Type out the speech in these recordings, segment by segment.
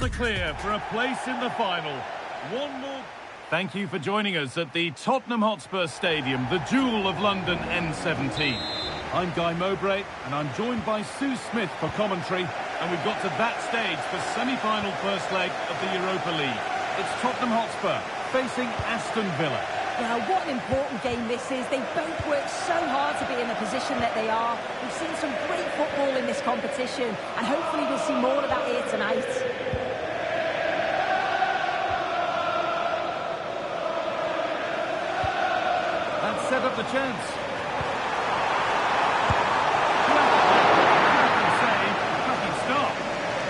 the clear for a place in the final. One more. Thank you for joining us at the Tottenham Hotspur Stadium, the jewel of London N17. I'm Guy Mowbray, and I'm joined by Sue Smith for commentary, and we've got to that stage for semi-final first leg of the Europa League. It's Tottenham Hotspur facing Aston Villa. Now, what an important game this is. They both worked so hard to be in the position that they are. We've seen some great football in this competition, and hopefully we'll see more of that here tonight. That set up the chance.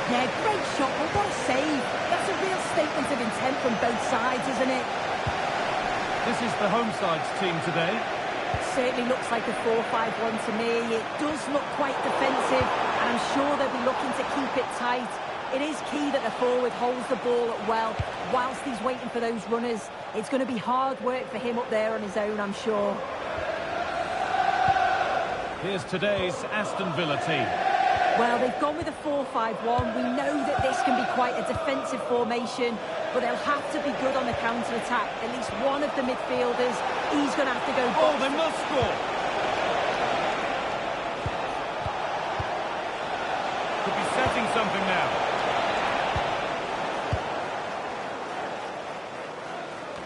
Yeah, great shot, but what a save. That's a real statement of intent from both sides, isn't it? This is the home side's team today. Certainly looks like a 4-5-1 to me. It does look quite defensive, and I'm sure they'll be looking to keep it tight. It is key that the forward holds the ball well whilst he's waiting for those runners. It's going to be hard work for him up there on his own, I'm sure. Here's today's Aston Villa team. Well, they've gone with a 4-5-1. We know that this can be quite a defensive formation, but they'll have to be good on the counter-attack. At least one of the midfielders, he's going to have to go... Oh, they must score! Could be setting something now.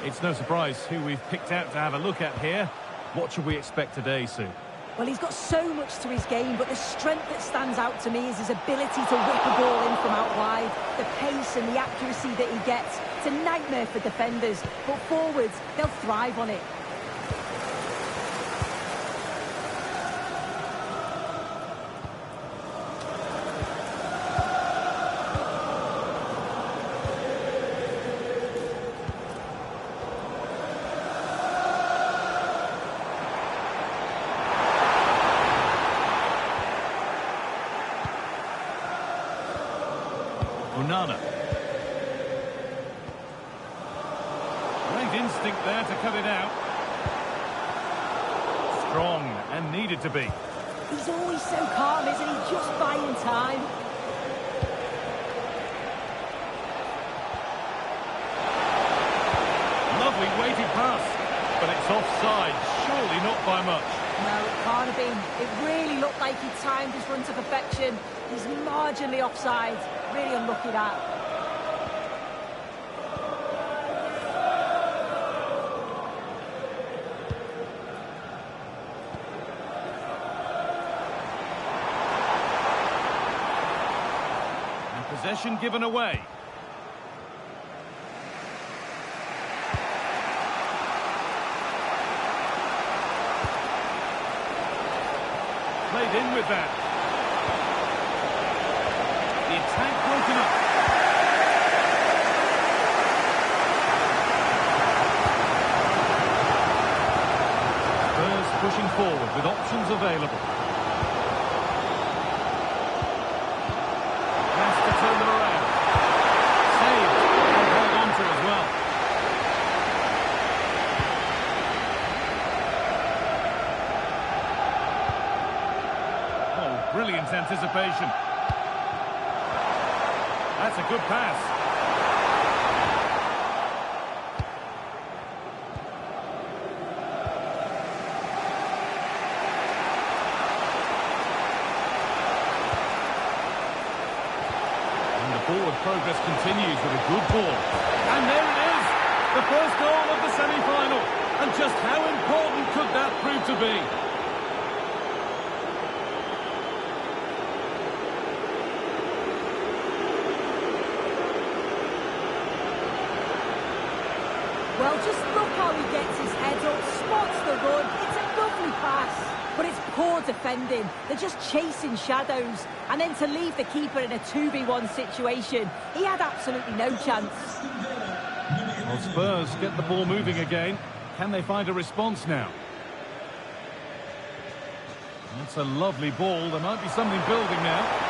It's no surprise who we've picked out to have a look at here. What should we expect today, Sue? Well, he's got so much to his game, but the strength that stands out to me is his ability to whip a ball in from out wide. The pace and the accuracy that he gets. It's a nightmare for defenders, but forwards, they'll thrive on it. Onana. Great instinct there to cut it out. Strong and needed to be. He's always so calm, isn't he? Just buying time. Lovely weighted pass, but it's offside, surely not by much. No, it can't have been. It really looked like he timed his run to perfection. He's marginally offside. Really unlucky that. And possession given away. Played in with that. The attack broken up. Spurs pushing forward with options available. Has to turn them around. Saved and held on to as well. Oh, brilliant anticipation. That's a good pass. And the forward progress continues with a good ball. And there it is! The first goal of the semi-final. And just how important could that prove to be? Well, just look how he gets his head up, spots the run. It's a lovely pass, but it's poor defending. They're just chasing shadows. And then to leave the keeper in a 2v1 situation, he had absolutely no chance. Well, Spurs get the ball moving again. Can they find a response now? That's a lovely ball. There might be something building now.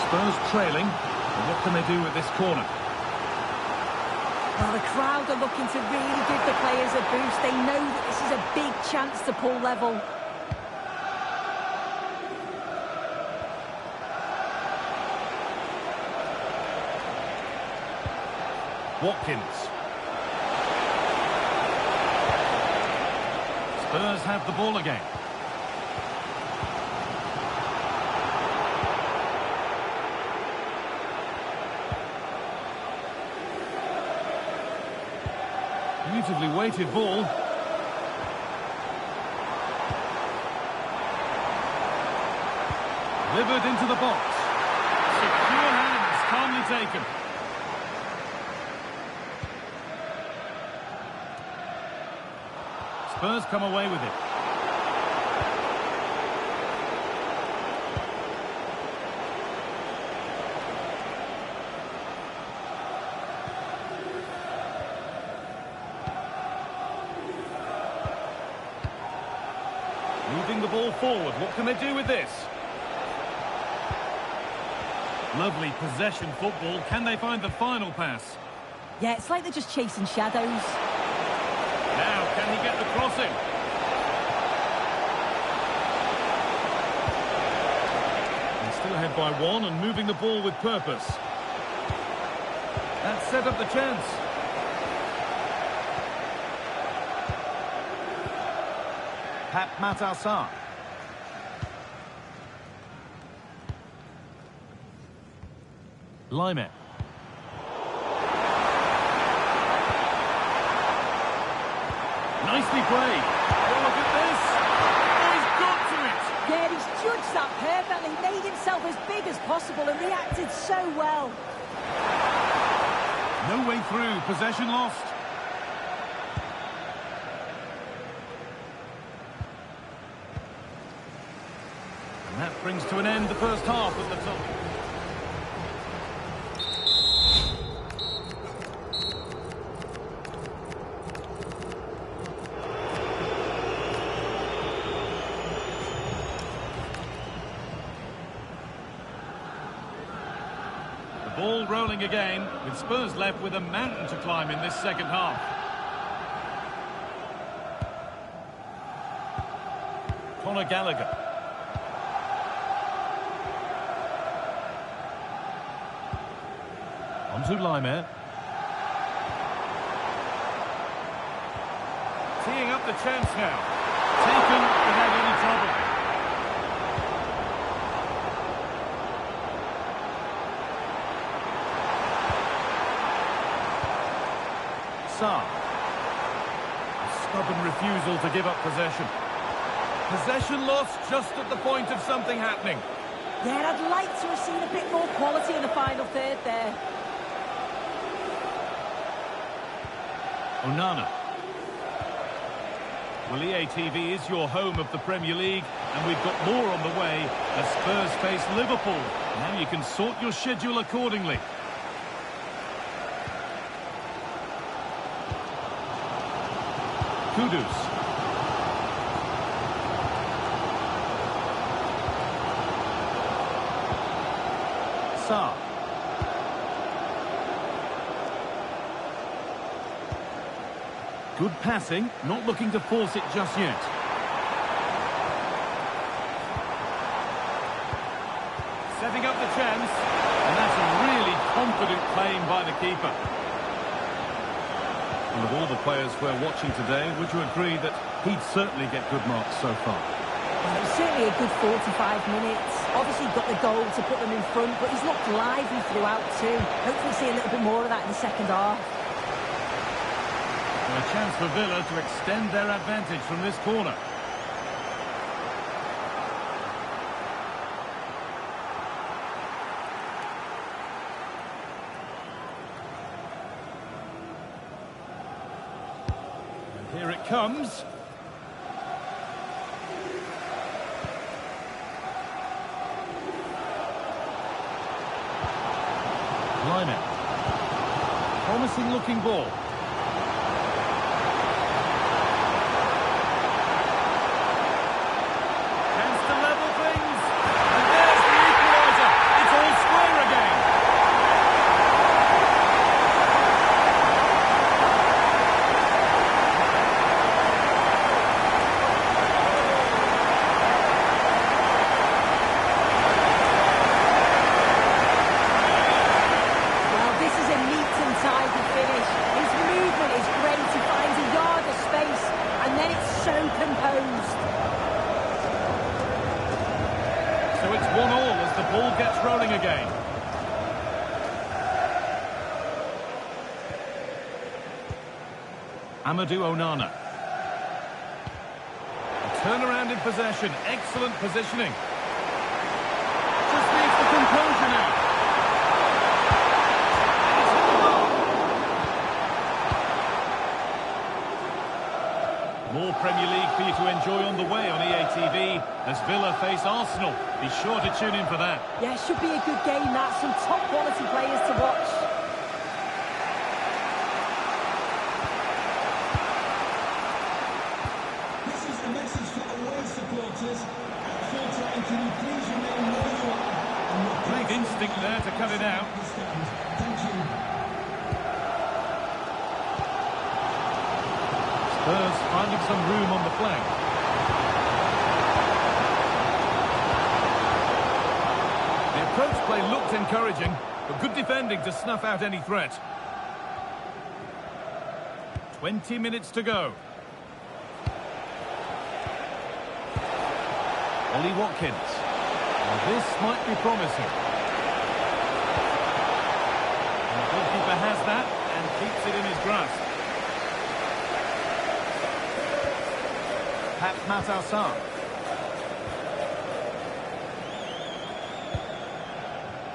Spurs trailing, and what can they do with this corner? Well, the crowd are looking to really give the players a boost. They know that this is a big chance to pull level. Watkins. Spurs have the ball again. Beautifully weighted ball. Delivered into the box. Secure hands, calmly taken. Spurs come away with it. Moving the ball forward. What can they do with this? Lovely possession football. Can they find the final pass? Yeah, it's like they're just chasing shadows. Now, can he get the crossing? And still ahead by one and moving the ball with purpose. That set up the chance. Pat Matassar. Lime. Nicely played. Oh, look at this. Oh, he's got to it. Yeah, he's judged that perfectly, made himself as big as possible and reacted so well. No way through. Possession lost. And that brings to an end the first half at the top. Ball rolling again, with Spurs left with a mountain to climb in this second half. Conor Gallagher. On to Lime. Teeing up the chance now. Taken without any trouble. A stubborn refusal to give up possession. Possession lost just at the point of something happening. Yeah, I'd like to have seen a bit more quality in the final third there. Onana. Well, EA TV is your home of the Premier League, and we've got more on the way as Spurs face Liverpool. Now you can sort your schedule accordingly. Kudus. Sarr. Good passing, not looking to force it just yet. Setting up the chance, and that's a really confident claim by the keeper. And of all the players we're watching today, would you agree that he'd certainly get good marks so far? Well, it was certainly a good 45 minutes. Obviously got the goal to put them in front, but he's looked lively throughout too. Hopefully see a little bit more of that in the second half. And a chance for Villa to extend their advantage from this corner. And here it comes. Line it. Promising looking ball. Chance to level things. And there's the equaliser. It's all square again. ball gets rolling again. Amadou Onana. A turnaround in possession. Excellent positioning. Just needs the composure now. More Premier League for you to enjoy on the way on EA TV as Villa face Arsenal. Be sure to tune in for that. Yeah, should be a good game, that. Some top quality players to watch. This is the message for away supporters. At full time, can you please remain where you are? Great instinct there to cut it out. Thank you. Spurs finding some room on the flank. The approach play looked encouraging, but good defending to snuff out any threat. 20 minutes to go. Ollie Watkins. Well, this might be promising. And the goalkeeper has that and keeps it in his grasp. Pat Matassar.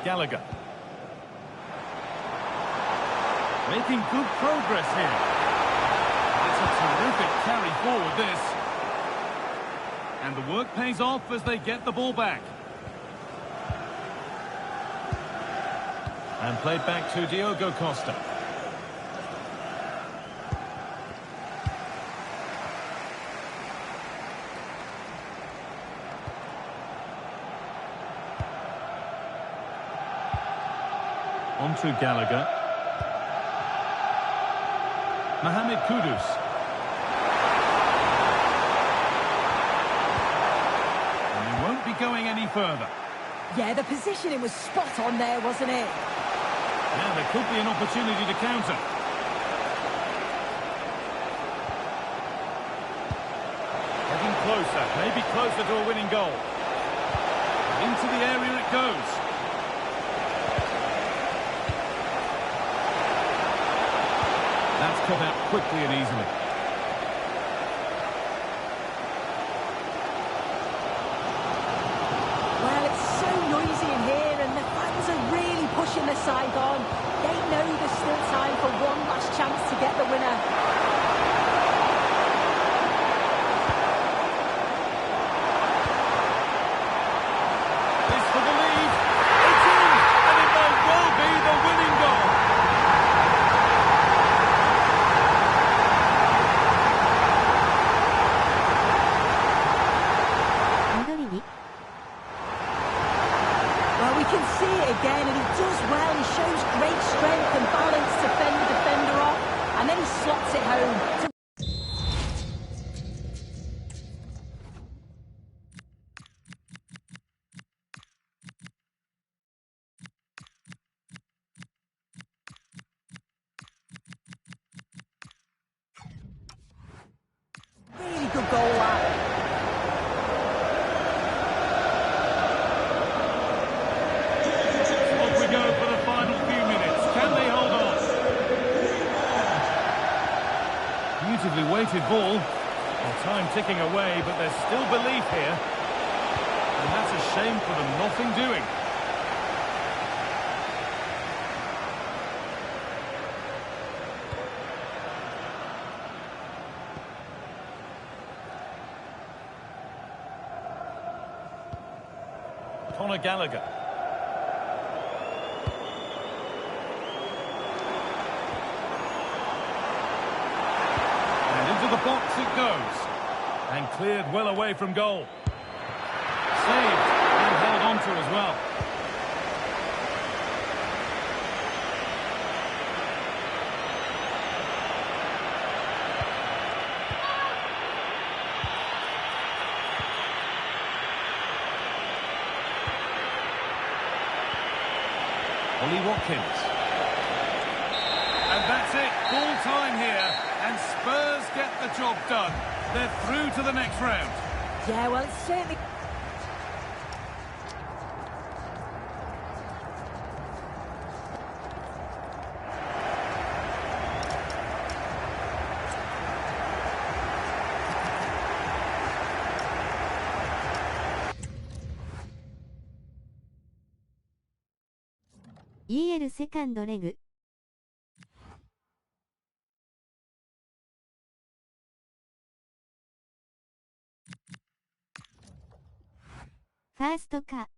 Gallagher. Making good progress here. It's a terrific carry forward, this. And the work pays off as they get the ball back. And played back to Diogo Costa. On to Gallagher. Mohamed Kudus. And he won't be going any further. Yeah, the positioning was spot on there, wasn't it? Yeah, there could be an opportunity to counter. Getting closer, maybe closer to a winning goal. Into the area it goes. That's cut out quickly and easily. Well, it's so noisy in here and the fans are really pushing the side on. They know there's still time for one last chance to get the winner. This for the lead. It's in, and it might well be the winning goal. Well, we can see it again, and he does well. He shows great strength and balance to fend the defender off, and then he slots it home. Really good goal, that. Off we go for the final few minutes. Can they hold on? Beautifully weighted ball. Well, time ticking away, but there's still belief here. And that's a shame for them. Nothing doing. Conor Gallagher. And into the box it goes. And cleared well away from goal. Saved and held on to as well. Ollie Watkins. And that's it, full time here, and Spurs get the job done. They're through to the next round. Yeah, well, it's certainly... EL セカンドレグ。ファーストか。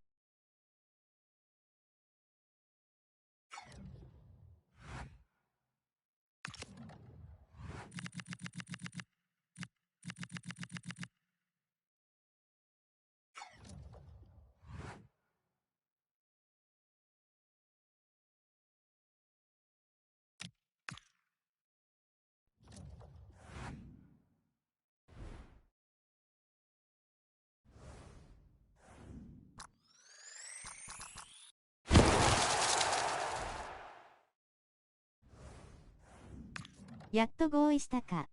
やっと合意したか。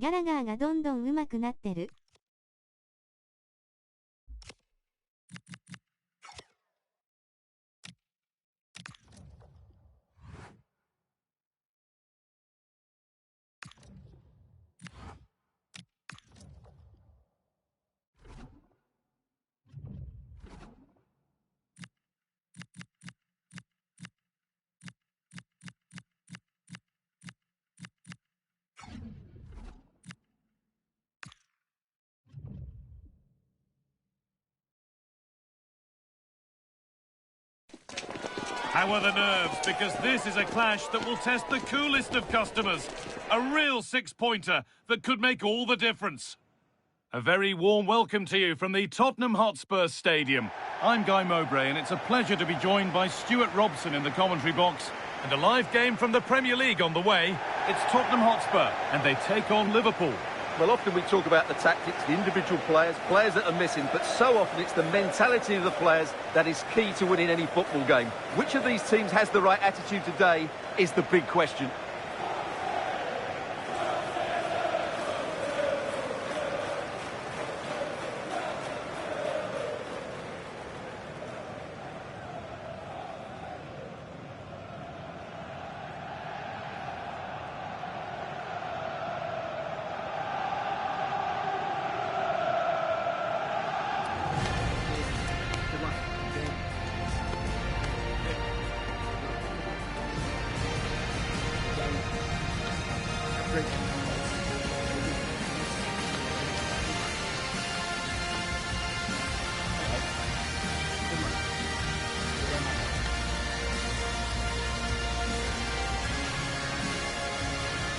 ギャラガーがどんどん上手くなってる。How are the nerves? Because this is a clash that will test the coolest of customers. A real six-pointer that could make all the difference. A very warm welcome to you from the Tottenham Hotspur Stadium. I'm Guy Mowbray, and it's a pleasure to be joined by Stuart Robson in the commentary box. And a live game from the Premier League on the way. It's Tottenham Hotspur, and they take on Liverpool. Well, often we talk about the tactics, the individual players that are missing, but so often it's the mentality of the players that is key to winning any football game. Which of these teams has the right attitude today is the big question.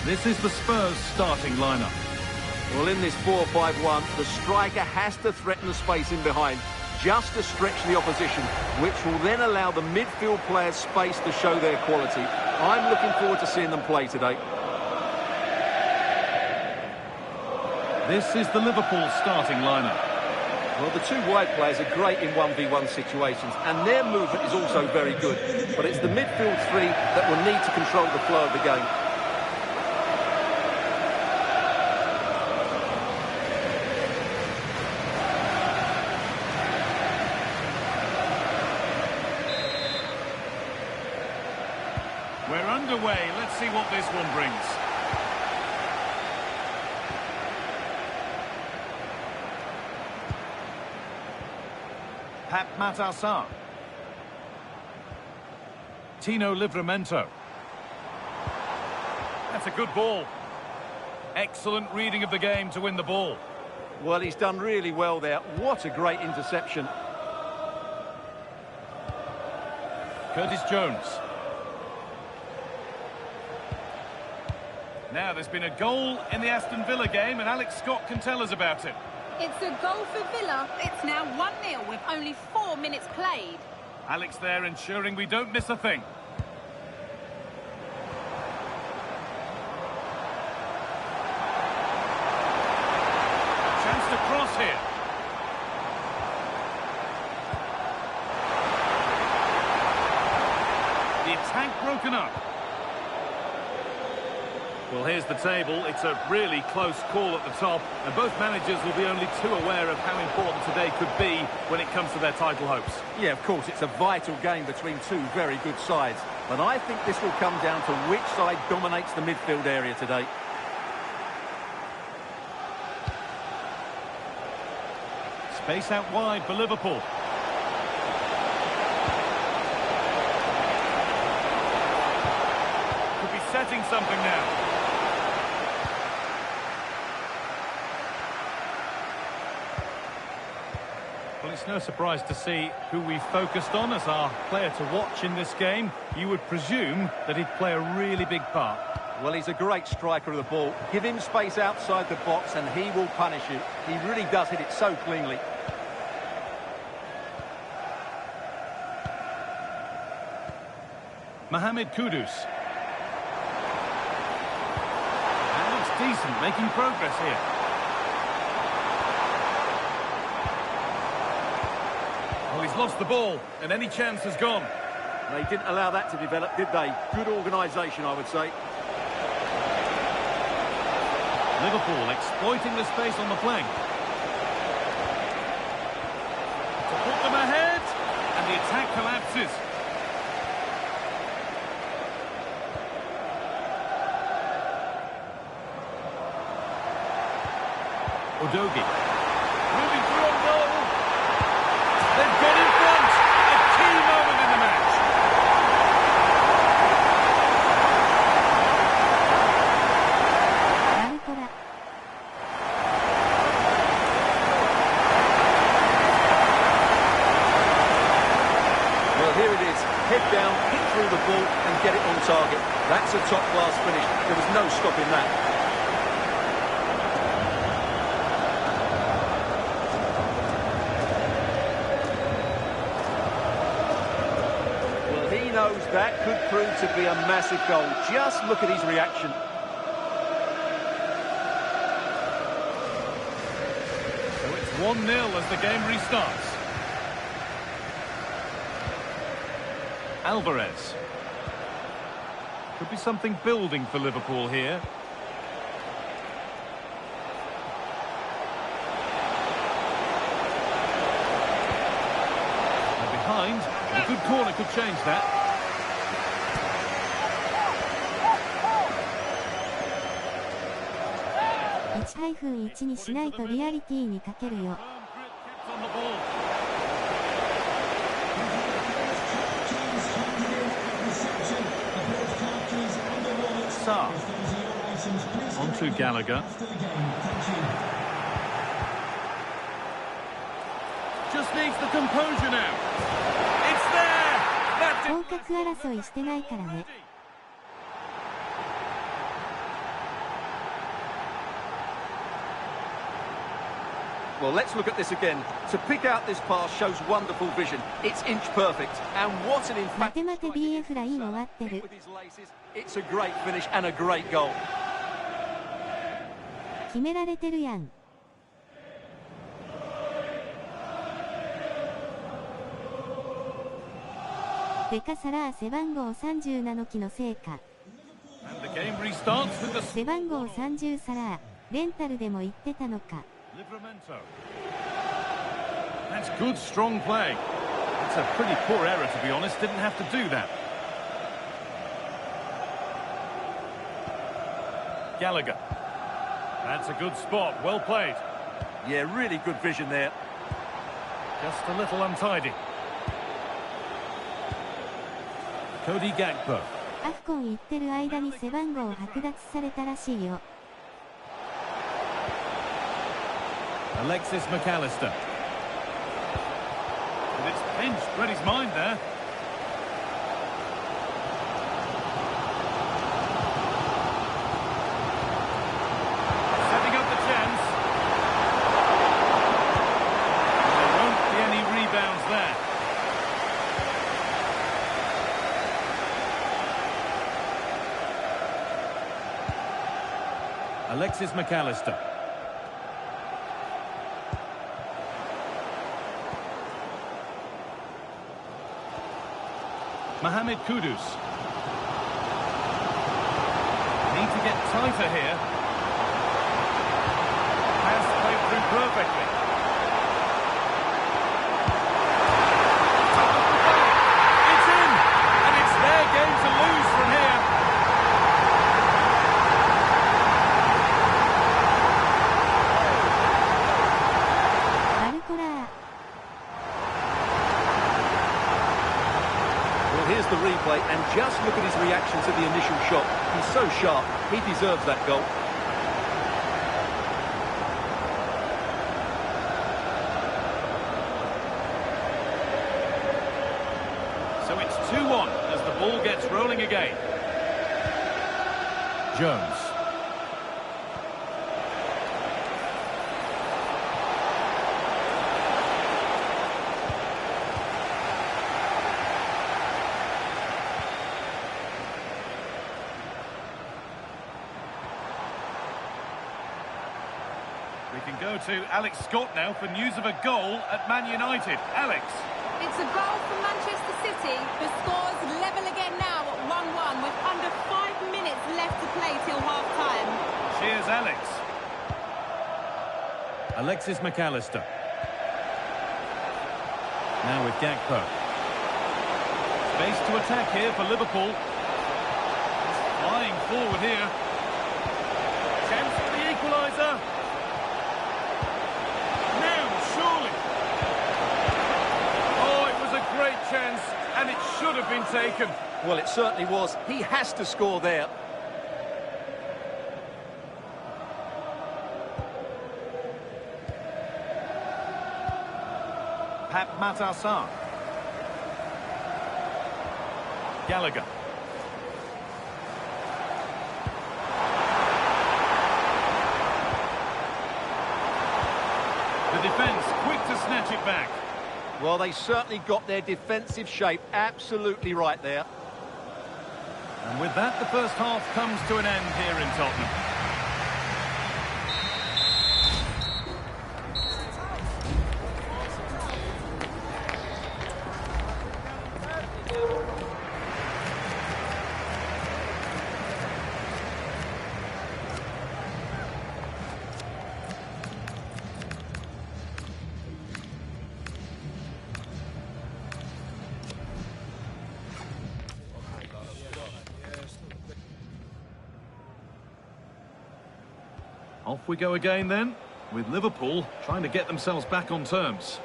This is the Spurs starting lineup. Well, in this 4-5-1, the striker has to threaten the space in behind, just to stretch the opposition, which will then allow the midfield players space to show their quality. I'm looking forward to seeing them play today. This is the Liverpool starting lineup. Well, the two wide players are great in 1v1 situations, and their movement is also very good. But it's the midfield three that will need to control the flow of the game. We're underway. Let's see what this one brings. Pat Matassar. Tino Livramento. That's a good ball. Excellent reading of the game to win the ball. Well, he's done really well there. What a great interception. Curtis Jones. Now, there's been a goal in the Aston Villa game, and Alex Scott can tell us about it. It's a goal for Villa. It's now 1-0 with only 4 minutes played. Alex there ensuring we don't miss a thing. Chance to cross here. The attack broken up. Well, here's the table. It's a really close call at the top, and both managers will be only too aware of how important today could be when it comes to their title hopes. Yeah, of course, it's a vital game between two very good sides, but I think this will come down to which side dominates the midfield area today. Space out wide for Liverpool. Could be setting something now. Well, it's no surprise to see who we focused on as our player to watch in this game. You would presume that he'd play a really big part. Well, he's a great striker of the ball. Give him space outside the box and he will punish you. He really does hit it so cleanly. Mohamed Kudus. That looks decent, making progress here. Well, he's lost the ball, and any chance has gone. They didn't allow that to develop, did they? Good organisation, I would say. Liverpool exploiting the space on the flank. To put them ahead, and the attack collapses. Udogie. Moving through on goal. They've got in front. A key moment in the match. Well, here it is. Head down, hit through the ball and get it on target. That's a top-class finish. There was no stopping that. Knows that could prove to be a massive goal. Just look at his reaction. So it's 1-0 as the game restarts. Alvarez. Could be something building for Liverpool here. They're behind. A good corner could change that. -1にしないとリアリティに欠けるよ。Sa. On to Gallagher. Just needs the composure now. It's there. That's it. 降格争いしてないからね。Well, let's look at this again. To pick out this pass shows wonderful vision. It's inch perfect. And what an impact. 待て待て BF ライン終わってる。 It's a great finish and a great goal. 決められてるやん。デカサラー背番号30なの気のせいか。背番号30サラー、レンタルでも言ってたのか。That's good, strong play. It's a pretty poor error, to be honest. Didn't have to do that. Gallagher. That's a good spot, well played. Yeah, really good vision there. Just a little untidy. Cody Gakpo. アフコン行ってる間に背番号を剥奪されたらしいよ。Alexis McAllister. But it's pinched, read his mind there. Setting up the chance. There won't be any rebounds there. Alexis McAllister. Mohamed Kudus. Need to get tighter here. Pass played through perfectly. It's in! And it's their game to lose from here. Here's the replay, and just look at his reaction to the initial shot. He's so sharp, he deserves that goal. So it's 2-1 as the ball gets rolling again. Jones. We can go to Alex Scott now for news of a goal at Man United. Alex. It's a goal for Manchester City. The score's level again now at 1-1 with under 5 minutes left to play till half-time. Cheers, Alex. Alexis McAllister. Now with Gakpo. Space to attack here for Liverpool. Flying forward here. Chance for the equaliser. Great chance, and it should have been taken. Well, it certainly was. He has to score there. Pap Matassar. Gallagher. The defence quick to snatch it back. Well, they certainly got their defensive shape absolutely right there. And with that, the first half comes to an end here in Tottenham. Off we go again then, with Liverpool trying to get themselves back on terms.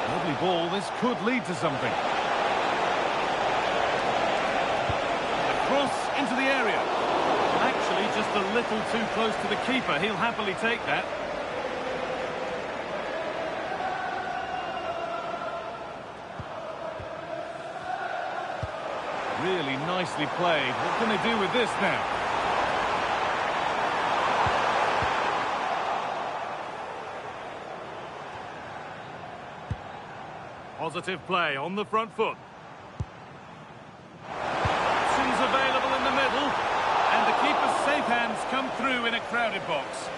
Lovely ball, this could lead to something. A cross into the area. Well, actually, just a little too close to the keeper. He'll happily take that. Really nicely played. What can they do with this now? Positive play on the front foot. Options available in the middle. And the keeper's safe hands come through in a crowded box.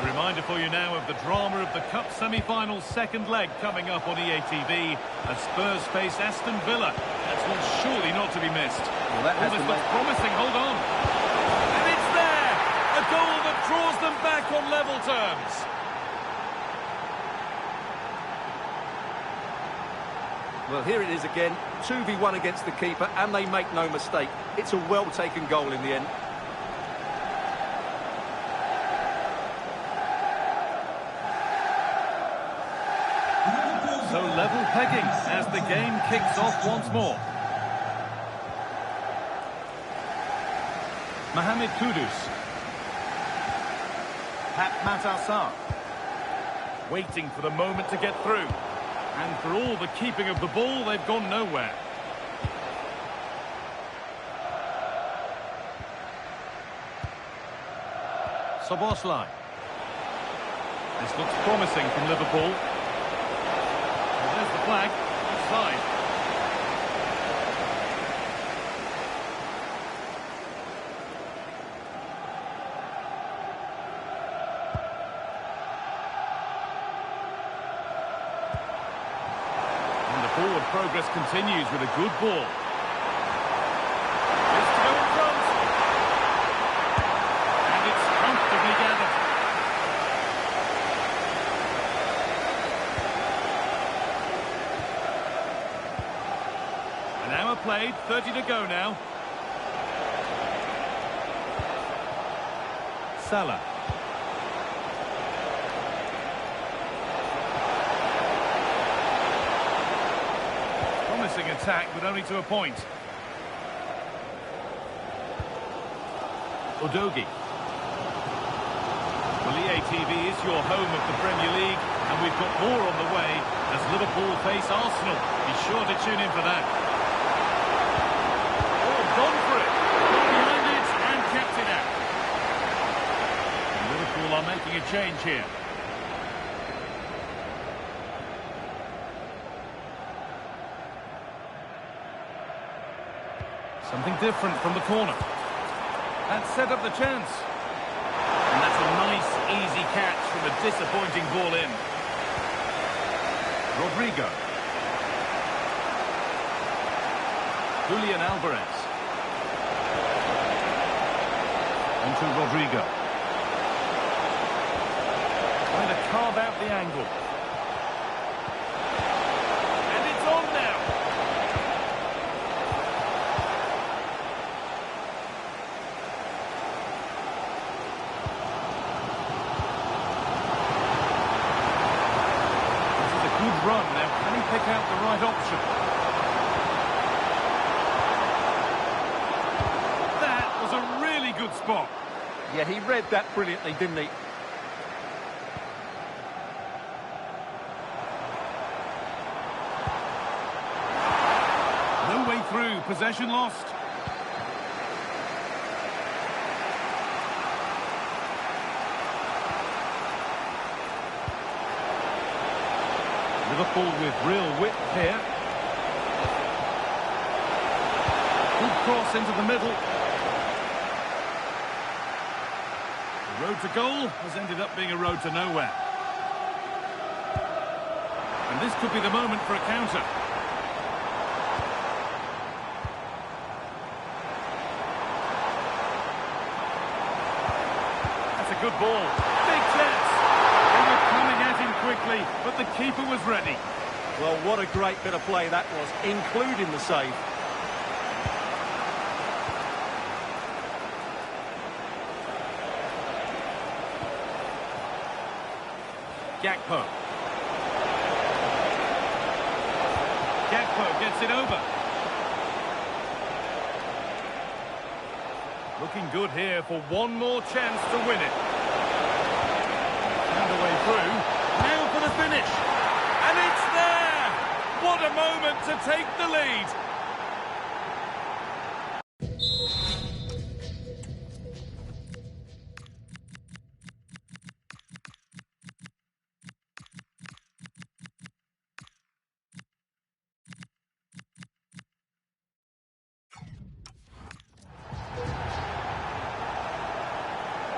A reminder for you now of the drama of the Cup semi-final second leg coming up on EA TV as Spurs face Aston Villa. That's one surely not to be missed. Well, that has this to looks promising, hold on. And it's there! A goal that draws them back on level terms. Well, here it is again, 2v1 against the keeper, and they make no mistake. It's a well-taken goal in the end. So level pegging as the game kicks off once more. Mohamed Kudus. Pat Matassar. Waiting for the moment to get through. And for all the keeping of the ball, they've gone nowhere. Soboslai. This looks promising from Liverpool. Well, there's the flag. Offside. Forward progress continues with a good ball. It's to go in front. And it's comfortably gathered. An hour played, 30 to go now. Salah. Promising attack, but only to a point. Udogie. Well, EA TV is your home of the Premier League, and we've got more on the way as Liverpool face Arsenal. Be sure to tune in for that. Oh, gone for it. Got behind it and kept it out. And Liverpool are making a change here. Something different from the corner. That set up the chance. And that's a nice, easy catch from a disappointing ball in. Rodrigo. Julian Alvarez. On to Rodrigo. Trying to carve out the angle. And it's on now. Run now, can he pick out the right option? That was a really good spot. Yeah, he read that brilliantly, didn't he? No way through, possession lost. Liverpool with real width here. Good cross into the middle. The road to goal has ended up being a road to nowhere. And this could be the moment for a counter. That's a good ball. Big chance. They were coming at him quickly, but the keeper was ready. Well, what a great bit of play that was, including the save. Gakpo. Gakpo gets it over. Looking good here for one more chance to win it. Found a way through. Now for the finish. And it's there! What a moment to take the lead.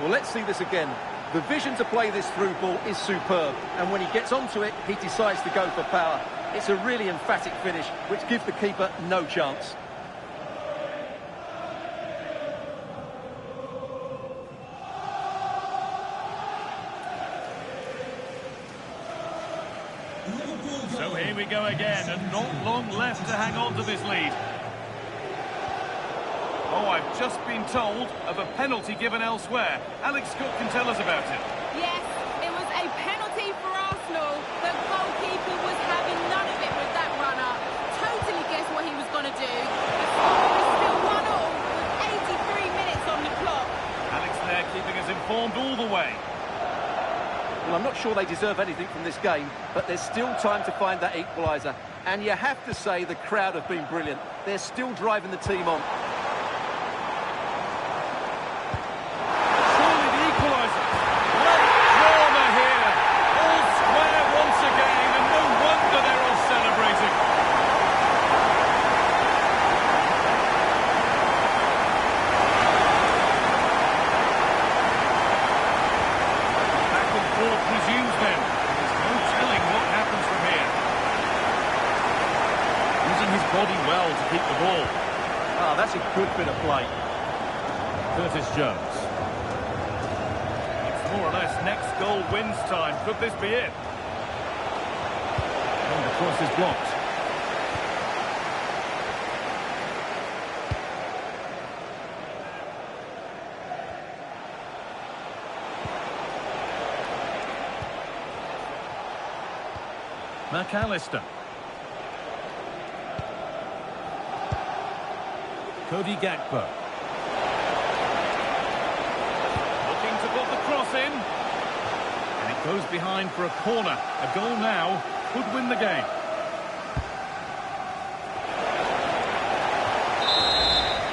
Well, let's see this again. The vision to play this through ball is superb, and when he gets onto it, he decides to go for power. It's a really emphatic finish, which gives the keeper no chance. Liverpool goal. So here we go again, and not long left to hang on to this lead. Oh, I've just been told of a penalty given elsewhere. Alex Scott can tell us about it. Yes, it was a penalty for Arsenal. The goalkeeper was having none of it with that runner. Totally guessed what he was going to do. The score is still 1-1 with 83 minutes on the clock. Alex there keeping us informed all the way. Well, I'm not sure they deserve anything from this game, but there's still time to find that equaliser. And you have to say the crowd have been brilliant. They're still driving the team on. Surely the equaliser. Great drama here. All square once again, and no wonder they're all celebrating. Back and forth resumes then. There's no telling what happens from here. Using his body well to keep the ball. Ah, that's a good bit of play. Curtis Jones. It's more or less next goal wins time. Could this be it? And the cross is blocked. McAllister. Cody Gakpo. Looking to put the cross in. And it goes behind for a corner. A goal now could win the game.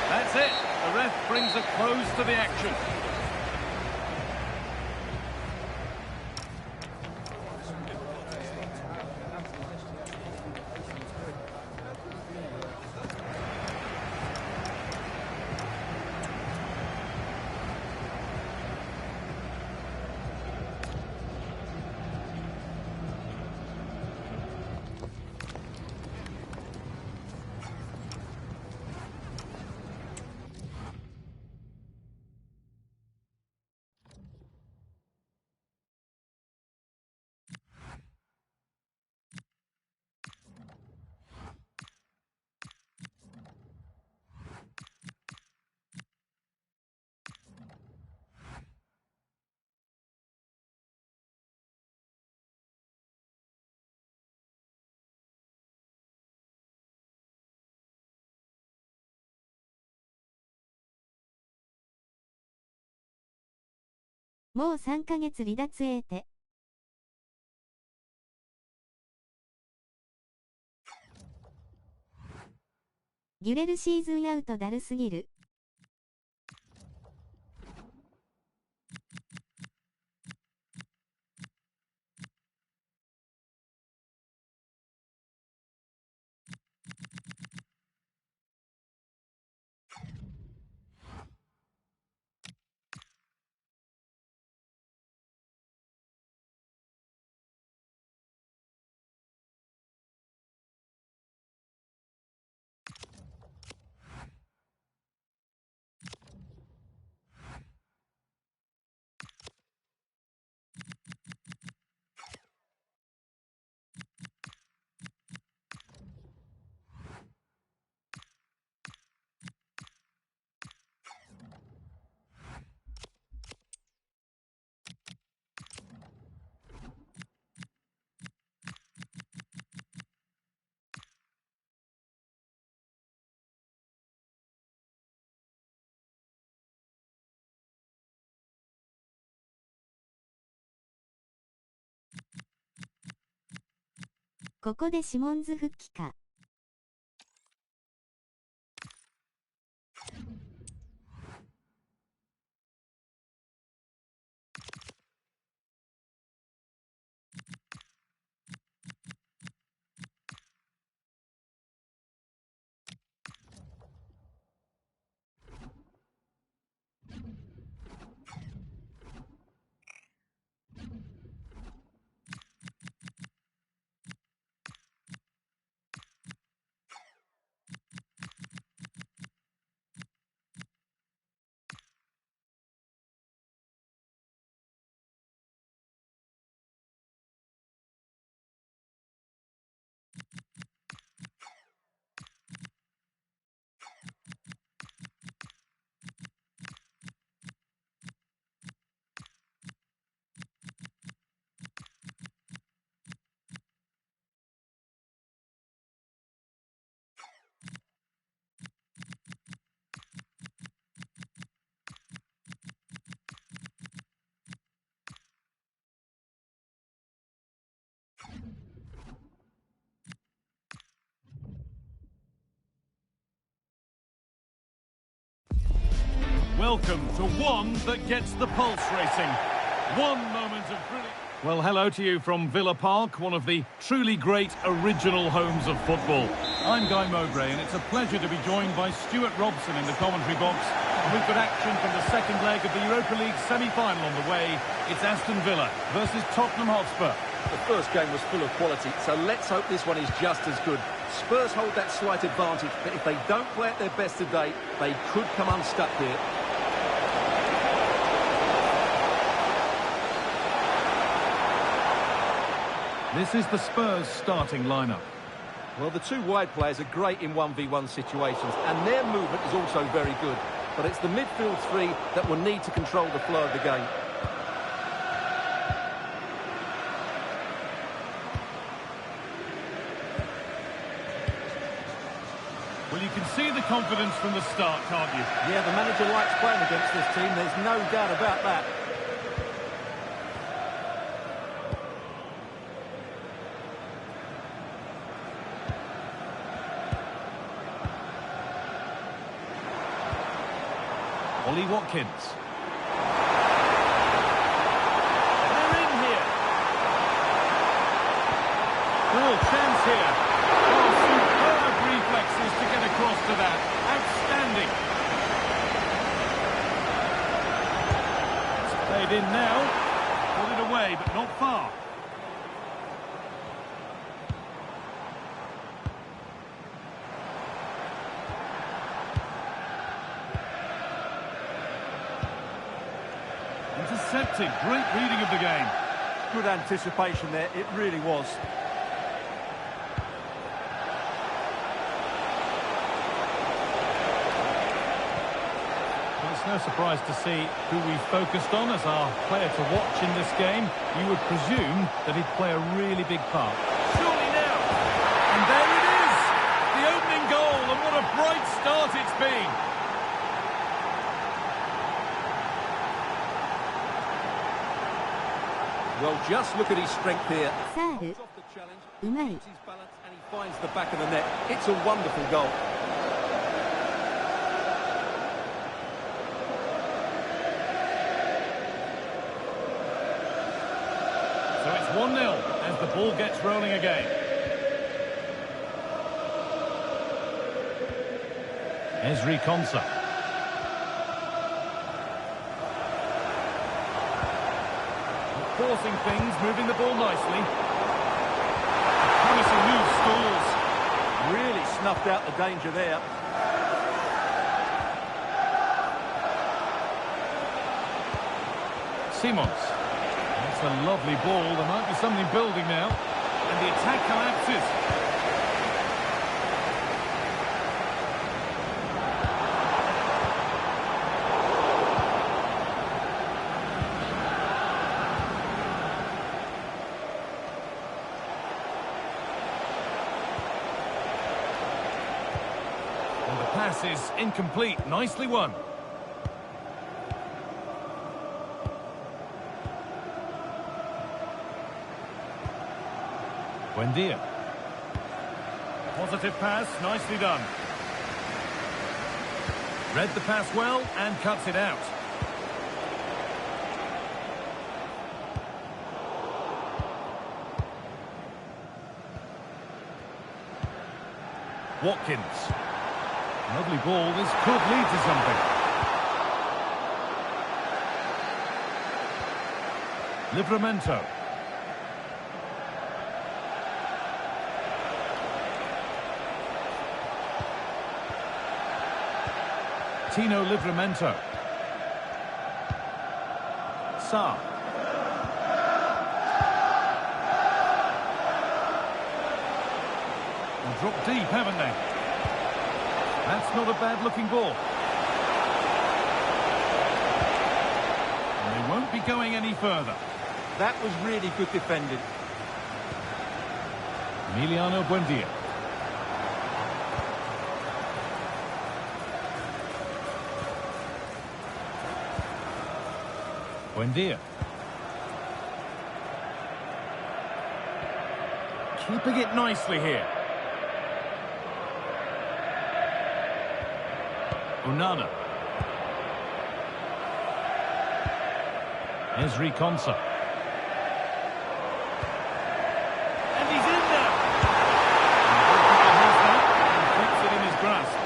That's it. The ref brings a close to the action.もう3ヶ月離脱エーテ。ギュレルシーズンアウトだるすぎる。ここでシモンズ復帰か。welcome to one that gets the pulse racing. One moment of brilliant... Well, hello to you from Villa Park, one of the truly great original homes of football. I'm Guy Mowbray, and it's a pleasure to be joined by Stuart Robson in the commentary box. And we've got action from the second leg of the Europa League semi-final on the way. It's Aston Villa versus Tottenham Hotspur. The first game was full of quality, so let's hope this one is just as good. Spurs hold that slight advantage, but if they don't play at their best today, they could come unstuck here. This is the Spurs starting lineup. Well, the two wide players are great in 1v1 situations, and their movement is also very good. But it's the midfield three that will need to control the flow of the game. Well, you can see the confidence from the start, can't you? Yeah, the manager likes playing against this team, there's no doubt about that. Ollie Watkins. They're in here. Real chance here. Oh, superb reflexes to get across to that. Outstanding. It's played in now. Put it away, but not far. Intercepted. Great reading of the game. Good anticipation there, it really was. Well, it's no surprise to see who we focused on as our player to watch in this game. You would presume that he'd play a really big part. Surely now! And there it is! The opening goal, and what a bright start it's been! Well, just look at his strength here. サール Off the challenge, うまい keeps his balance, and he finds the back of the net. It's a wonderful goal. So it's 1-0 as the ball gets rolling again. Ezri Konsa. Forcing things, moving the ball nicely. Promising move stalls. Really snuffed out the danger there. Simons. That's a lovely ball. There might be something building now. And the attack collapses. And the pass is incomplete. Nicely won. Buendia. Positive pass, nicely done. Read the pass well and cuts it out. Watkins. Lovely ball, this could lead to something. Livramento. Tino Livramento. Sa. They'll drop deep, haven't they? That's not a bad-looking ball. And they won't be going any further. That was really good defending. Emiliano Buendia. Buendia. Keeping it nicely here. Onana. Esri Konsa. And he's in there. And has that and keeps it in his grasp.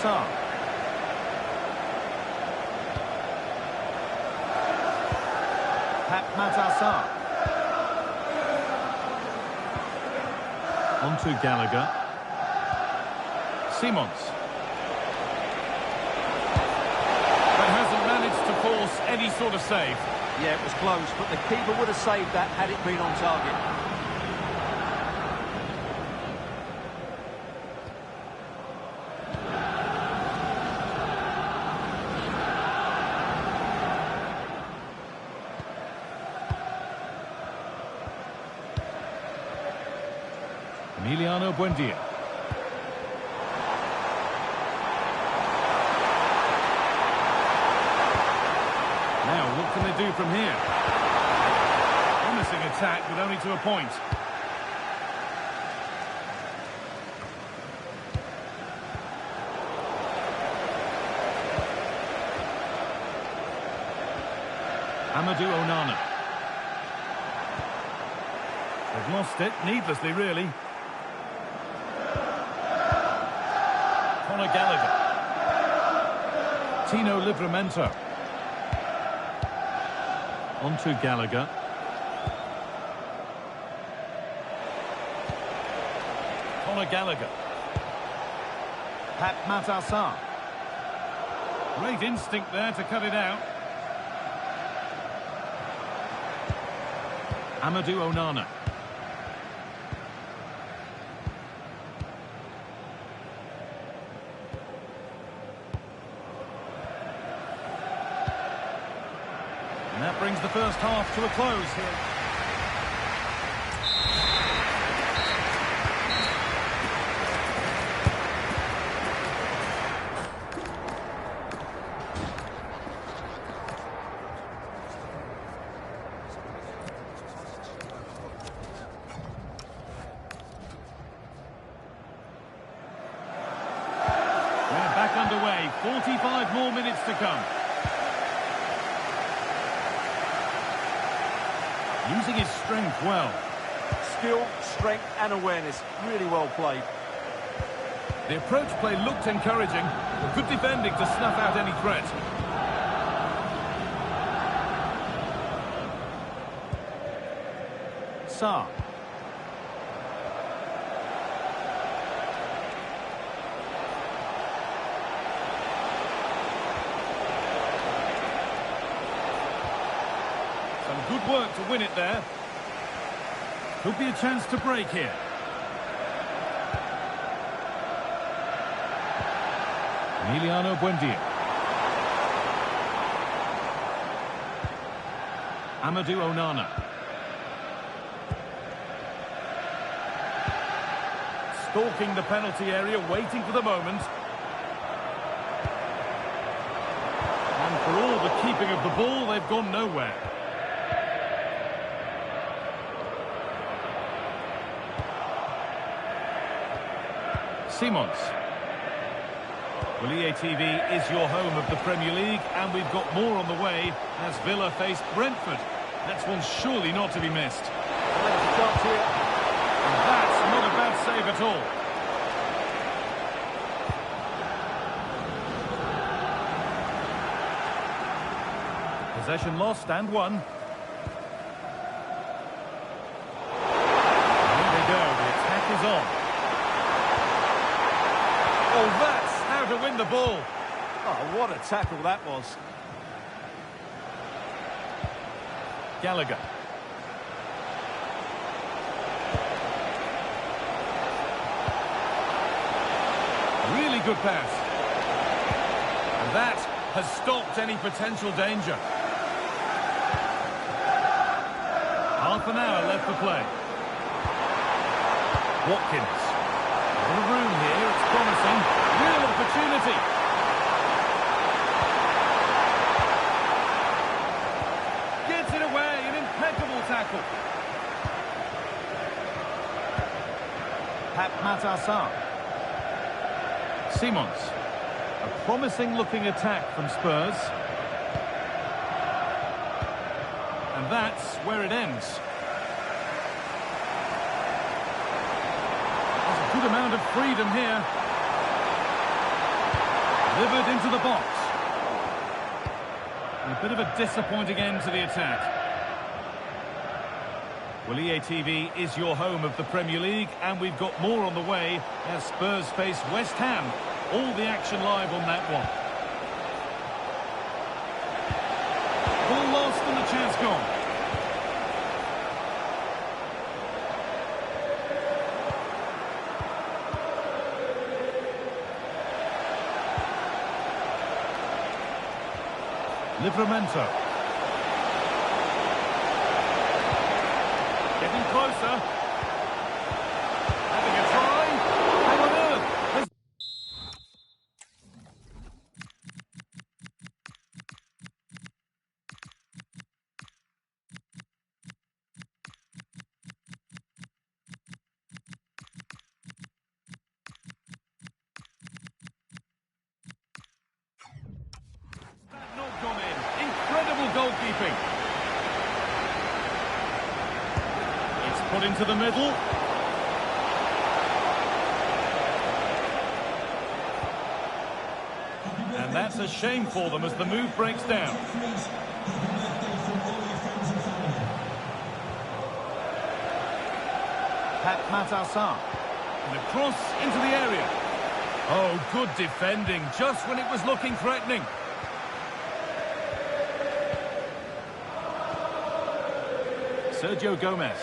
Sarr. Sarr. On to Gallagher. Simons. But hasn't managed to force any sort of save. Yeah, it was close, but the keeper would have saved that had it been on target. Emiliano Buendia. Now, what can they do from here? Promising attack, but only to a point. Amadou Onana. They've lost it, needlessly, really. Gallagher. Tino Livramento. On to Gallagher. Conor Gallagher. Sarr. Great instinct there to cut it out. Amadou Onana. And that brings the first half to a close here. We're back underway. 45 more minutes to come. Using his strength well. Skill, strength and awareness. Really well played. The approach play looked encouraging, but good defending to snuff out any threat. Sarr. Good work to win it there. Could be a chance to break here. Emiliano Buendia. Amadou Onana. Stalking the penalty area, waiting for the moment. And for all the keeping of the ball, they've gone nowhere. Simons. Well, EA TV is your home of the Premier League, and we've got more on the way as Villa face Brentford. That's one surely not to be missed. And there's a chance here. And that's not a bad save at all. Possession lost and won. Here they go, the attack is on. Oh, that's how to win the ball. Oh, what a tackle that was. Gallagher. Really good pass. And that has stopped any potential danger. Half an hour left for play. Watkins. A lot of room here, it's promising. Real opportunity. Gets it away, an impeccable tackle. Sarr. Simons. A promising-looking attack from Spurs. And that's where it ends. There's a good amount of freedom here. Delivered into the box. And a bit of a disappointing end to the attack. Well, EA TV is your home of the Premier League, and we've got more on the way as Spurs face West Ham. All the action live on that one. Ball lost and the chance gone. Livramento. Getting closer. Having a try. How on earth has... That not gone in. Incredible goalkeeping. Put into the middle. And that's a shame for them as the move breaks down. Pat Matassar. And a cross into the area. Oh, good defending, just when it was looking threatening. Sergio Gomez.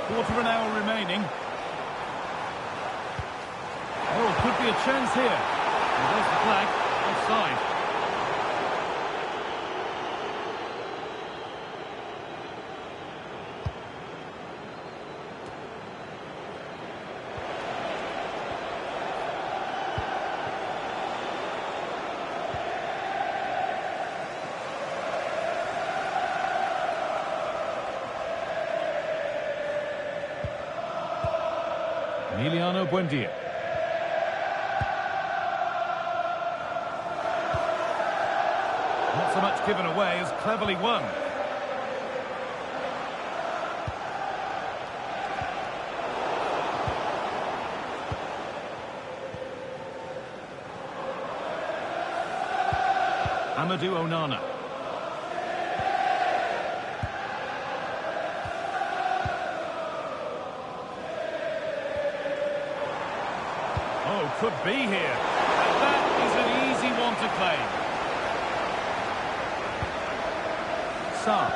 Quarter of an hour remaining. Oh, could be a chance here. And there's the flag. Offside. Emiliano Buendia. Not so much given away as cleverly won. Amadou Onana. Oh, could be here. And that is an easy one to claim. Sarr.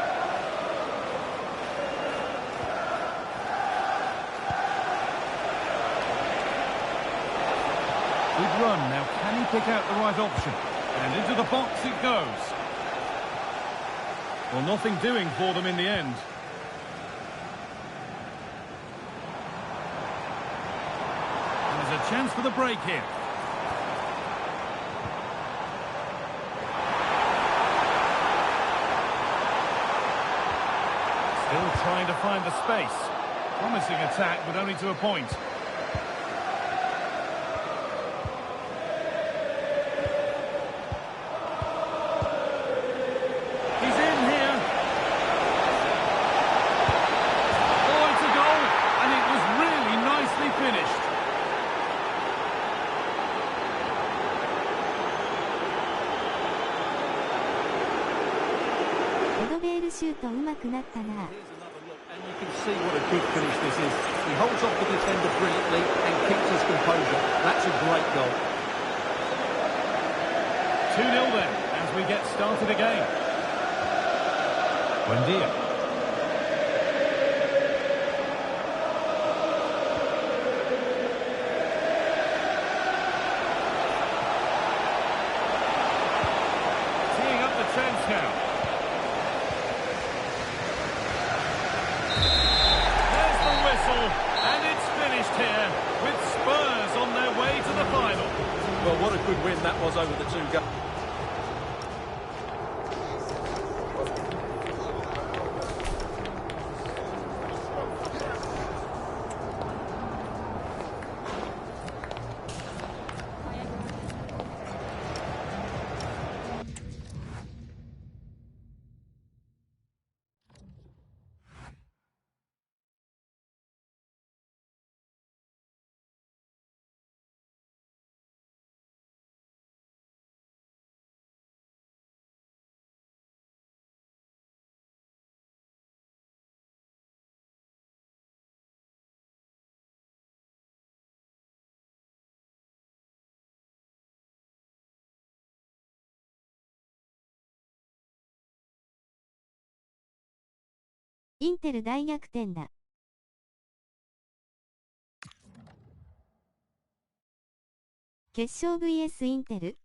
Good run. Now, can he pick out the right option? And into the box it goes. Well, nothing doing for them in the end. There's a chance for the break here. Still trying to find the space. Promising attack, but only to a point. He's in here. Oh, it's a goal. And it was really nicely finished.シュート上手くなったな。 And you can see what a good finish this is. He holds off the defender brilliantly and keeps his composure. That's a great goal. 2-0 then, as we get started again. Buendia. Teeing up the chance now. And it's finished here with Spurs on their way to the final. Well, what a good win that was over the two goals. インテル大逆転だ。決勝 vs インテル。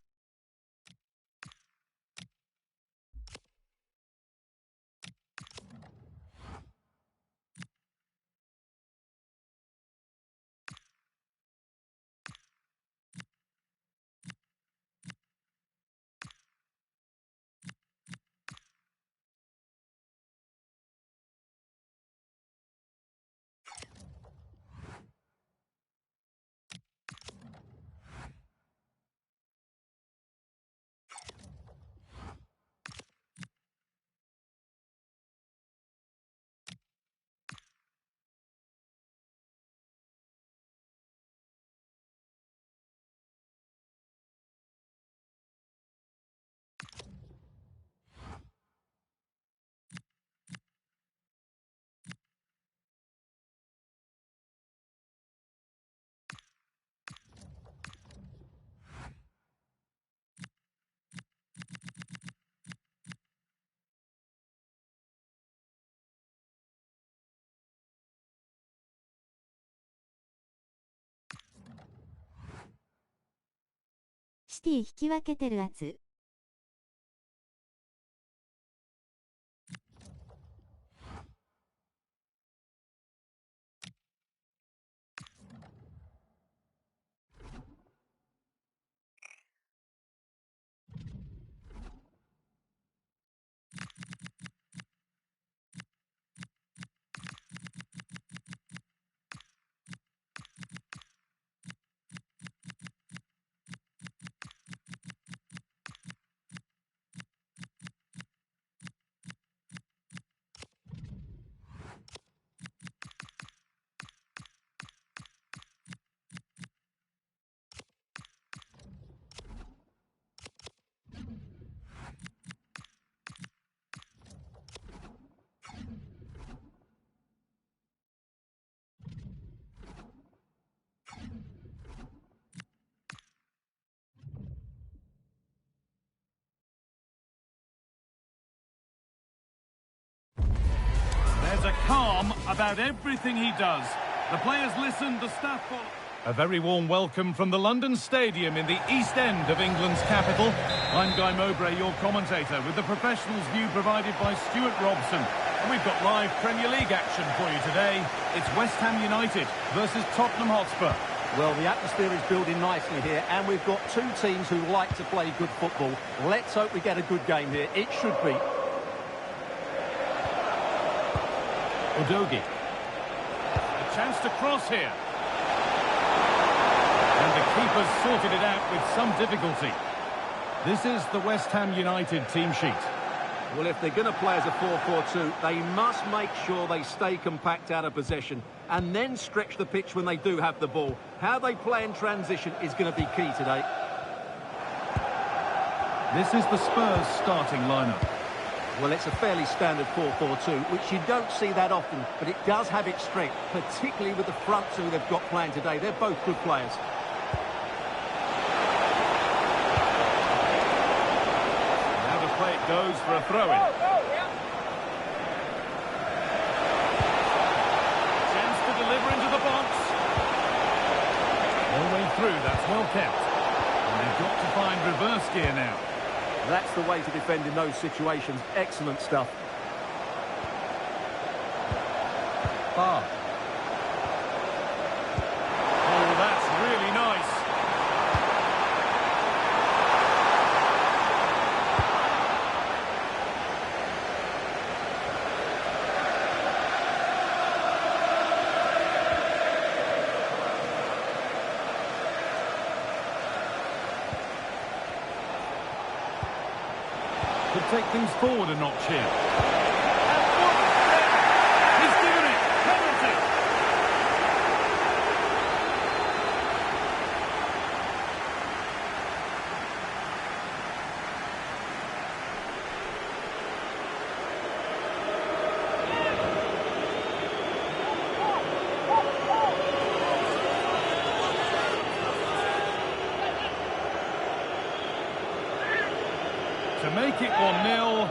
シティ引き分けてる圧。There's a calm about everything he does. The players listen, the staff follow. A very warm welcome from the London Stadium in the East End of England's capital. I'm Guy Mowbray, your commentator, with the professionals' view provided by Stuart Robson. And we've got live Premier League action for you today. It's West Ham United versus Tottenham Hotspur. Well, the atmosphere is building nicely here, and we've got two teams who like to play good football. Let's hope we get a good game here. It should be. Udogie. A chance to cross here. And the keeper's sorted it out with some difficulty. This is the West Ham United team sheet. Well, if they're going to play as a 4-4-2, they must make sure they stay compact out of possession and then stretch the pitch when they do have the ball. How they play in transition is going to be key today. This is the Spurs starting lineup. Well, it's a fairly standard 4-4-2, which you don't see that often, but it does have its strength, particularly with the front two they've got playing today. They're both good players. Now the play it goes for a throw-in. Chance to deliver into the box. All the way through, that's well kept. And they've got to find reverse gear now. That's the way to defend in those situations. Excellent stuff. Oh, that's really nice. Could take things forward a notch here. He's given it. Penalty. To make it 1-0.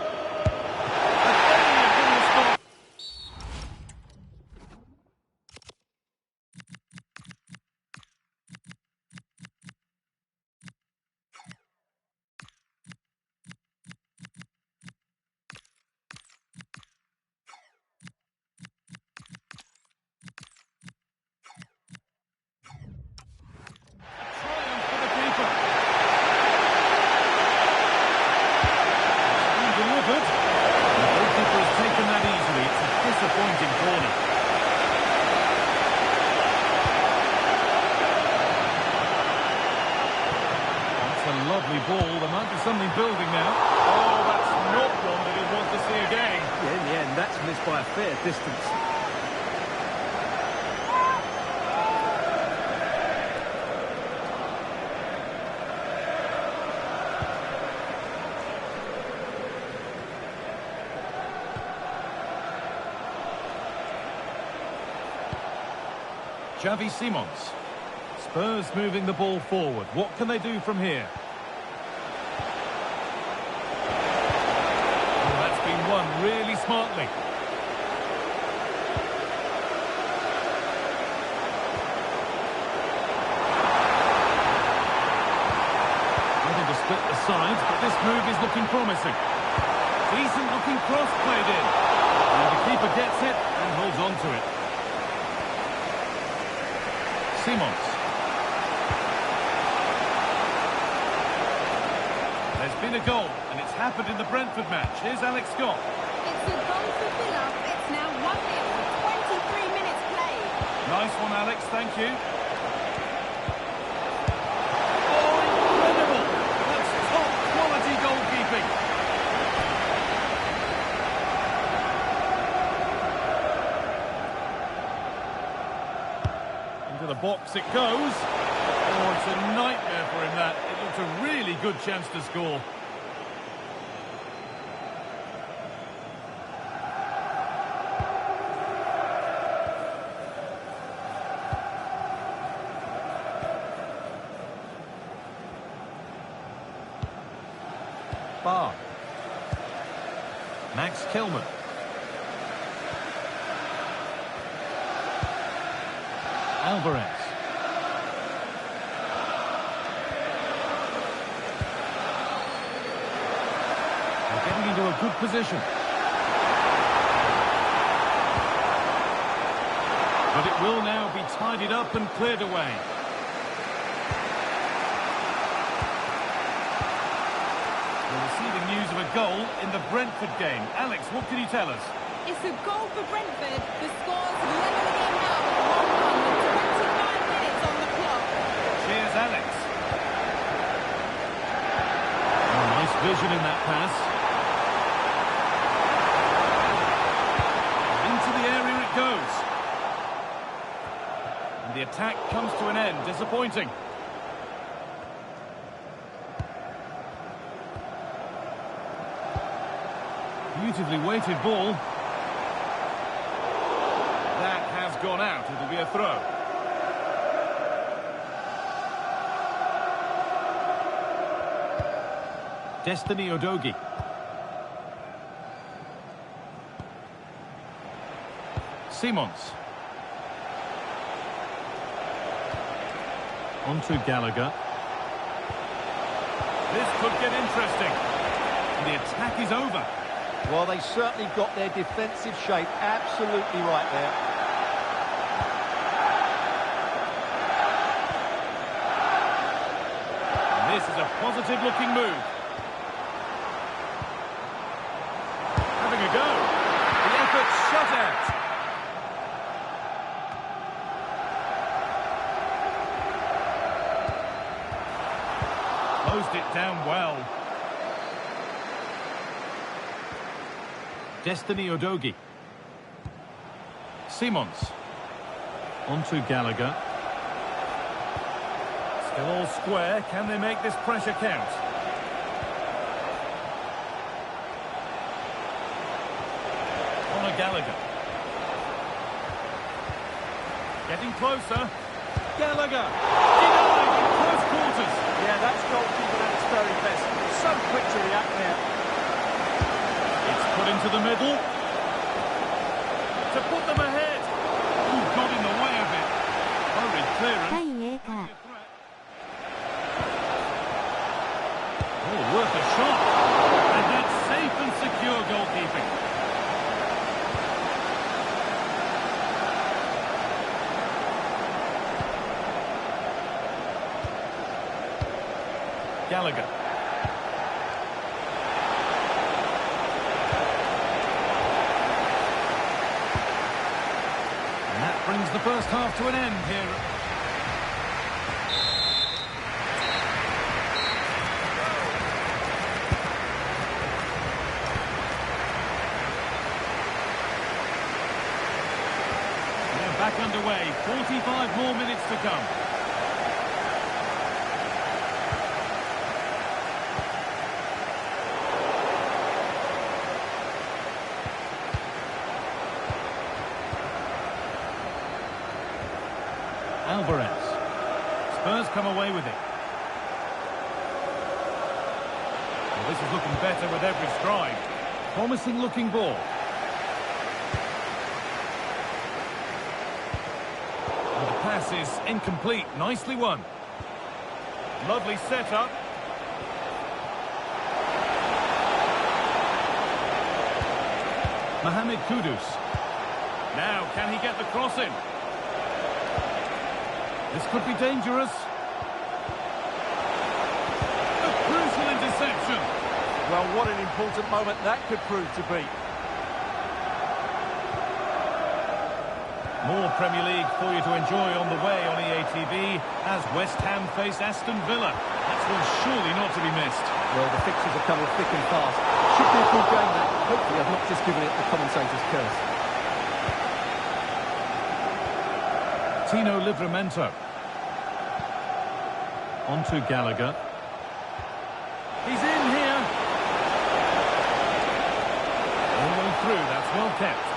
ball. There might be something building now. Oh, that's not one that he'd want to see again. Yeah, in the end, that's missed by a fair distance. Xavi Simons. Spurs moving the ball forward. What can they do from here? Oh, that's been won really smartly. Nothing to split the sides, but this move is looking promising. Decent looking cross played in. And the keeper gets it and holds on to it. Simons. There's been a goal, and it's happened in the Brentford match. Here's Alex Scott. It's a goal for Villa. It's now 1-0, 23 minutes played. Nice one, Alex, thank you. Oh, incredible! That's top quality goalkeeping. Into the box it goes. Oh, it's a nightmare for him, that. It looks a really good chance to score. Bar. Max Kilman. Alvarez. They're getting into a good position. But it will now be tidied up and cleared away. We're receiving news of a goal in the Brentford game. Alex, what can you tell us? It's a goal for Brentford. The score's levelling it now with 1-1 with 29 minutes on the clock. Cheers, Alex. Oh, nice vision in that pass. Into the area it goes. And the attack comes to an end. Disappointing. Beautifully weighted ball. That has gone out. It'll be a throw. Destiny Udogie. Simons. On to Gallagher. This could get interesting. And the attack is over. Well, they certainly got their defensive shape absolutely right there. And this is a positive-looking move. Having a go. The effort shut out. Closed it down well. Destiny Udogie. Simons. On to Gallagher. Still all square. Can they make this pressure count? Conor Gallagher. Getting closer. Gallagher. Denied in close quarters. Yeah, that's goalkeeping at its very best. So quick to react there. Put into the middle. To put them ahead. Ooh, got in the way of it. Hurried clearance. 対 A か Oh, worth a shot. And that's safe and secure goalkeeping. Gallagher. Brings the first half to an end here. underway. 45 more minutes to come. Alvarez. Spurs come away with it. Well, this is looking better with every stride. Promising looking ball. And the pass is incomplete. Nicely won. Lovely setup. Mohamed Kudus. Now, can he get the cross in? This could be dangerous. A crucial interception. Well, what an important moment that could prove to be. More Premier League for you to enjoy on the way on EA TV as West Ham face Aston Villa. That's one surely not to be missed. Well, the fixtures are coming thick and fast. Should be a good game, that. Hopefully I've not just given it the commentator's curse. Tino Livramento. On to Gallagher. He's in here. All the way through, that's well kept.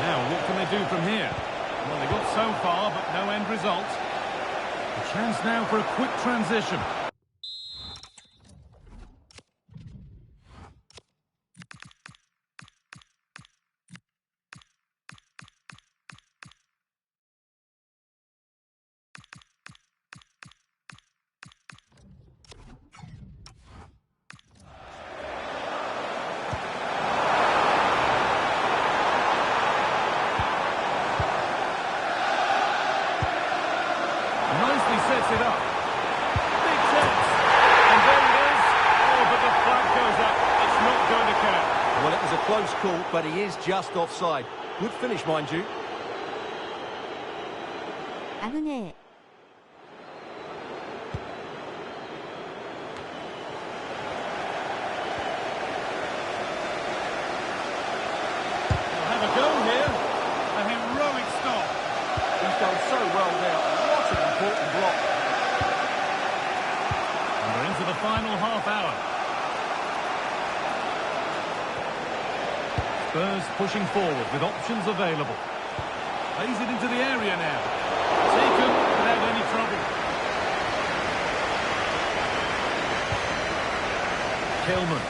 Now, what can they do from here? Well, they got so far, but no end result. A chance now for a quick transition. Sets it up. Big chance. And there it is. Oh, but the flag goes up. It's not going to count. Well, it was a close call, but he is just offside. Good finish, mind you. 危ねえ。We'll have a go here. A heroic stop. He's done so well there. What an important block. And we're into the final half hour. Spurs pushing forward with options available. Plays it into the area now. Taken without any trouble. Kilman.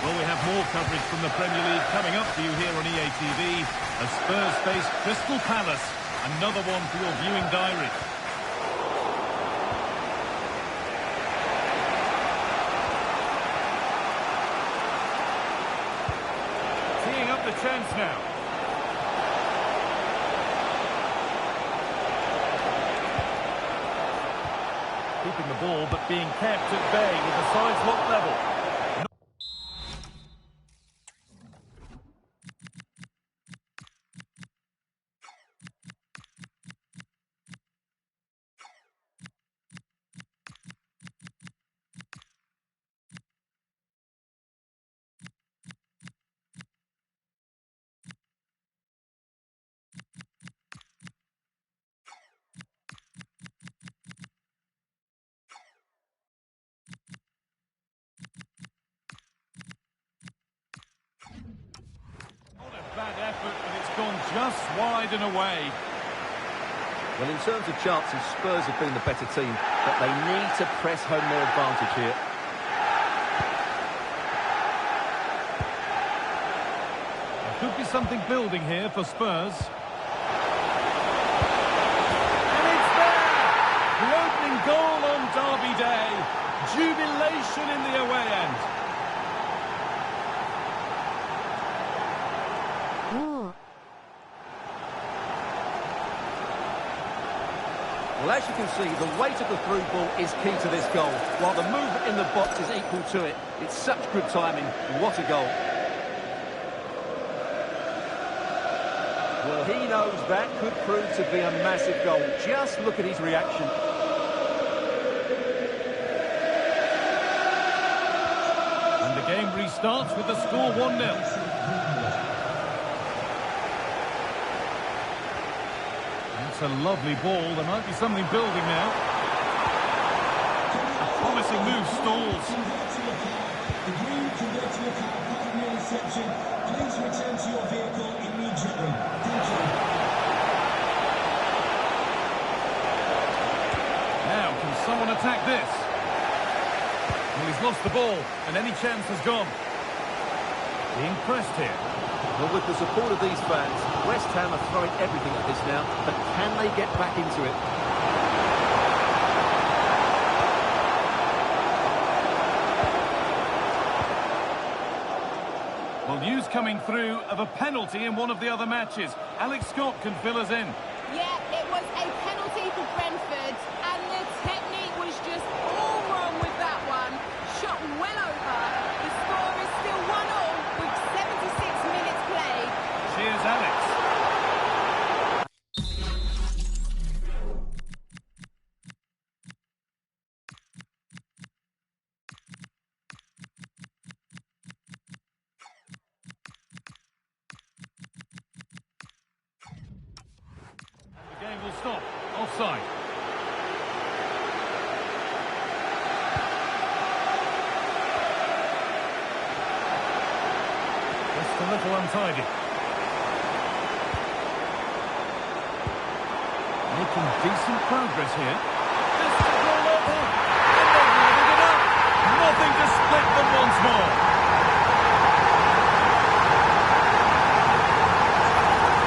Well, we have more coverage from the Premier League coming up for you here on EA TV as Spurs face Crystal Palace. Another one for your viewing diary. Teeing up the chance now. Keeping the ball but being kept at bay with the sides locked level. Bad effort, but it's gone just wide and away. Well, in terms of chances, Spurs have been the better team, but they need to press home their advantage here. There could be something building here for Spurs. And it's there! The opening goal on Derby Day. Jubilation in the away end. Well, as you can see, the weight of the through ball is key to this goal, while the movement in the box is equal to it. It's such good timing. What a goal. Well, he knows that could prove to be a massive goal. Just look at his reaction. And the game restarts with the score 1-0. That's a lovely ball. There might be something building now. A promising move stalls. The green convert to a car, pardon your reception. Please return to your vehicle immediately. Thank you. Now, can someone attack this? Well, he's lost the ball, and any chance has gone. Being pressed here. Well, with the support of these fans, West Ham are throwing everything at this now, but can they get back into it? Well, news coming through of a penalty in one of the other matches. Alex Scott can fill us in. Yeah, it was a penalty for Brentford, and the technique was just all wrong with that one. Shot well over. The score is still 1-1 with 76 minutes played. Cheers, Alex. The game will stop. Offside. Just a little untidy. Making decent progress here. This is all over. And they've levelled it up. Nothing to split them once more.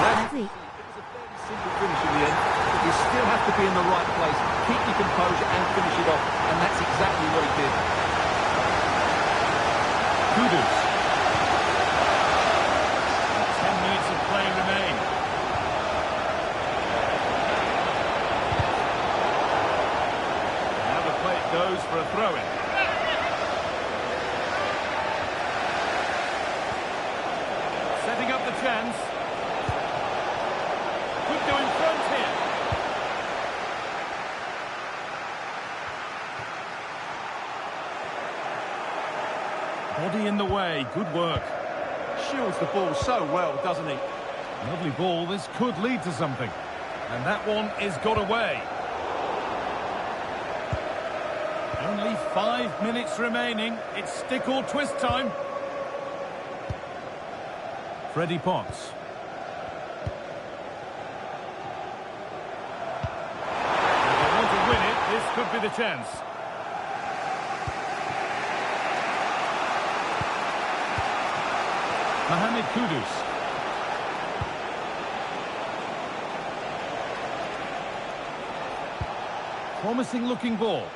まずい。 Simple finish in the end, but you still have to be in the right place, keep your composure and finish it off, and that's exactly what he did. Kudus. 10 minutes of play remain. Now the play goes for a throw-in. Setting up the chance. Could go in front here. Body in the way, good work. Shields the ball so well, doesn't he? Lovely ball, this could lead to something. And that one is got away. Only 5 minutes remaining. It's stick or twist time. Freddie Potts. If they want to win it, this could be the chance. Mohamed Kudus. Promising looking ball.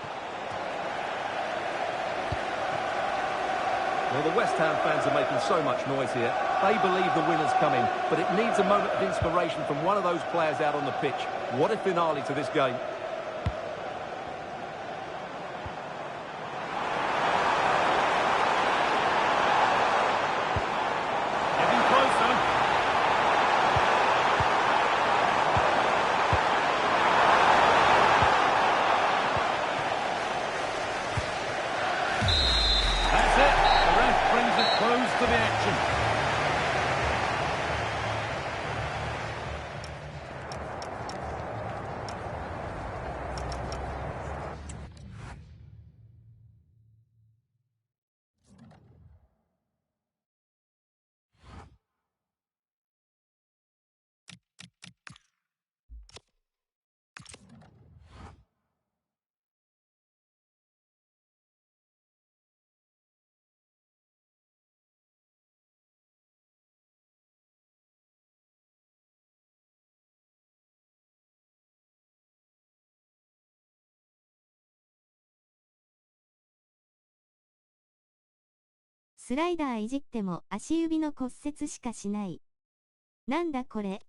Well, the West Ham fans are making so much noise here. They believe the winner's coming, but it needs a moment of inspiration from one of those players out on the pitch. What a finale to this game. Getting closer. That's it. The ref brings a close to the action.スライダーいじっても足指の骨折しかしない。なんだこれ。